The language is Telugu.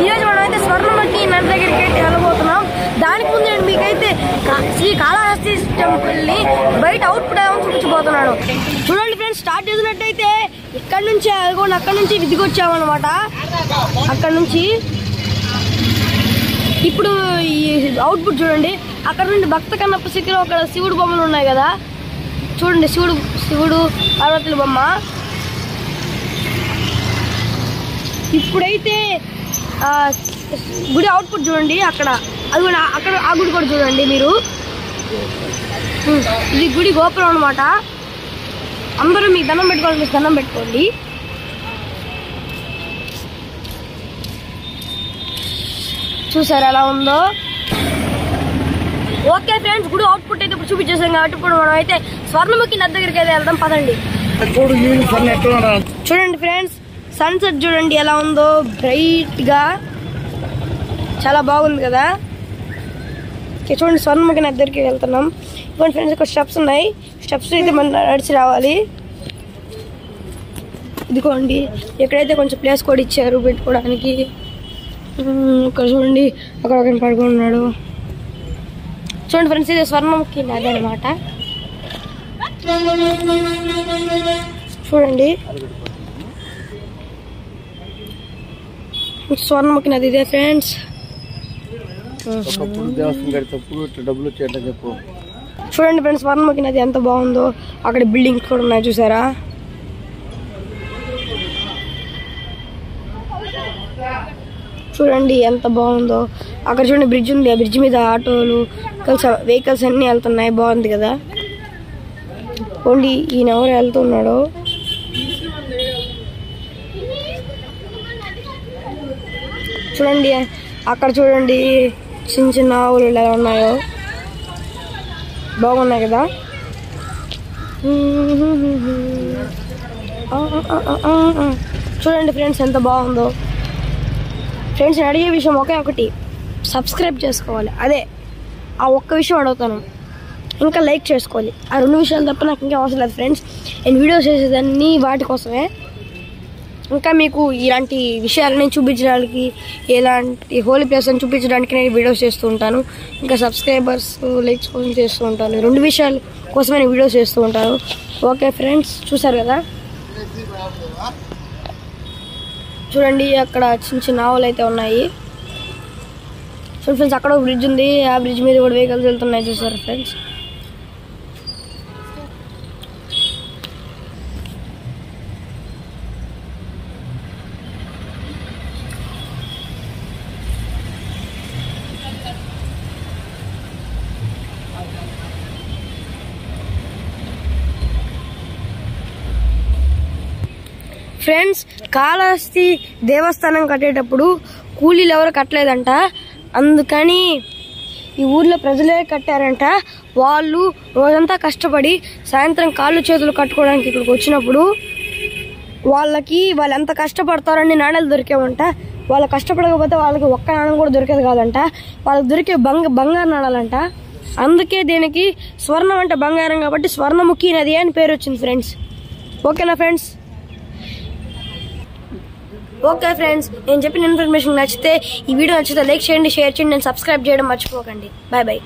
ఈరోజు మనం అయితే స్వర్ణముఖి నది దగ్గరికి అయితే వెళ్ళబోతున్నాం. దానికి ముందు నేను మీకైతే శ్రీ కాళహస్తి టెంపుల్ని బయట అవుట్పుట్ చూపించబోతున్నాను. చూడండి ఫ్రెండ్స్, స్టార్ట్ చేసినట్టయితే ఇక్కడ నుంచి అక్కడ నుంచి విధికి వచ్చామన్నమాట. అక్కడ నుంచి ఇప్పుడు ఈ అవుట్పుట్ చూడండి. అక్కడ నుండి భక్త కన్నప్ప సిక్కులో అక్కడ శివుడు బొమ్మలు ఉన్నాయి కదా, చూడండి. శివుడు పార్వతుల బొమ్మ. ఇప్పుడైతే గుడి అవుట్పుట్ చూడండి. అక్కడ అది కూడా అక్కడ ఆ గుడి కూడా చూడండి మీరు. ఇది గుడి గోపురం అన్నమాట. అందరూ మీకు దండం పెట్టుకోవాలి, మీకు దండం పెట్టుకోండి. చూసారు ఎలా ఉందో. ఓకే ఫ్రెండ్స్, గుడి అవుట్పుట్ అయితే ఇప్పుడు చూపించేసాం కాబట్టి ఇప్పుడు మనం అయితే స్వర్ణముఖి నది దగ్గరికి అయితే వెళ్దాం, పదండి. చూడండి ఫ్రెండ్స్, సన్సెట్ చూడండి ఎలా ఉందో, బ్రైట్ గా చాలా బాగుంది కదా. చూడండి, స్వర్ణముఖి నది దగ్గరికి వెళ్తున్నాం. ఇవ్వండి ఫ్రెండ్స్, ఇక్కడ స్టెప్స్ ఉన్నాయి. స్టెప్స్ అయితే మనం నడిచి రావాలి. ఇదిగోండి, ఎక్కడైతే కొంచెం ప్లేస్ కూడా ఇచ్చారు పెట్టుకోవడానికి. ఇక్కడ చూడండి, అక్కడ ఒక పడుకున్నాడు. చూడండి ఫ్రెండ్స్, ఇది స్వర్ణముఖి నది అనమాట. చూడండి, స్వర్ణముఖి నది ఇదే ఫ్రెండ్స్. చూడండి ఫ్రెండ్స్, స్వర్ణముఖి నది ఎంత బాగుందో. అక్కడ బిల్డింగ్స్ కూడా ఉన్నాయి చూసారా. చూడండి ఎంత బాగుందో. అక్కడ చూడండి బ్రిడ్జ్ ఉంది. ఆ బ్రిడ్జ్ మీద ఆటోలు వెహికల్స్ అన్ని వెళ్తున్నాయి. బాగుంది కదా. ఓన్లీ ఈయన ఎవరు వెళ్తున్నాడు. చూడండి అక్కడ చూడండి చిన్న చిన్న ఆవులు ఎలా ఉన్నాయో, బాగున్నాయి కదా. చూడండి ఫ్రెండ్స్ ఎంత బాగుందో. ఫ్రెండ్స్, అడిగే విషయం ఒకే ఒకటి, సబ్స్క్రైబ్ చేసుకోవాలి. అదే ఆ ఒక్క విషయం అడుగుతాను. ఇంకా లైక్ చేసుకోవాలి. ఆ రెండు విషయాలు తప్ప నాకు ఇంకా అవసరం లేదు ఫ్రెండ్స్. నేను వీడియోస్ చేసేదాన్ని వాటి కోసమే. ఇంకా మీకు ఇలాంటి విషయాలని చూపించడానికి, ఎలాంటి హోలీ ప్లేస్ అని చూపించడానికి నేను వీడియోస్ చేస్తూ ఉంటాను. ఇంకా సబ్స్క్రైబర్స్ లైక్స్ కోసం చేస్తూ ఉంటాను. రెండు విషయాల కోసమే నేను వీడియోస్ చేస్తూ ఉంటాను. ఓకే ఫ్రెండ్స్, చూసారు కదా. చూడండి, అక్కడ చిన్న చిన్న ఆవులు అయితే ఉన్నాయి. చూడండి ఫ్రెండ్స్, అక్కడ ఒక బ్రిడ్జ్ ఉంది. ఆ బ్రిడ్జ్ మీద కూడా వెహికల్స్ వెళ్తున్నాయి చూసారు ఫ్రెండ్స్. ఫ్రెండ్స్, కాళహస్తి దేవస్థానం కట్టేటప్పుడు కూలీలు ఎవరు కట్టలేదంట. అందుకని ఈ ఊర్లో ప్రజలే కట్టారంట. వాళ్ళు రోజంతా కష్టపడి సాయంత్రం కాళ్ళు చేతులు కట్టుకోవడానికి ఇక్కడికి వచ్చినప్పుడు వాళ్ళు ఎంత కష్టపడతారని నాణాలు దొరికేవంట. వాళ్ళు కష్టపడకపోతే వాళ్ళకి ఒక్క నాణం కూడా దొరికేది కాదంట. వాళ్ళకి దొరికే బంగారు నాణాలంట. అందుకే దీనికి స్వర్ణం అంటే బంగారం కాబట్టి స్వర్ణముఖి నది అని పేరు వచ్చింది ఫ్రెండ్స్. ఓకేనా ఫ్రెండ్స్? ఓకే ఫ్రెండ్స్, నేను చెప్పిన ఇన్ఫర్మేషన్ నచ్చితే, ఈ వీడియో నచ్చితే లైక్ చేయండి, షేర్ చేయండి, నేను సబ్స్క్రైబ్ చేయడం మర్చిపోకండి. Bye bye.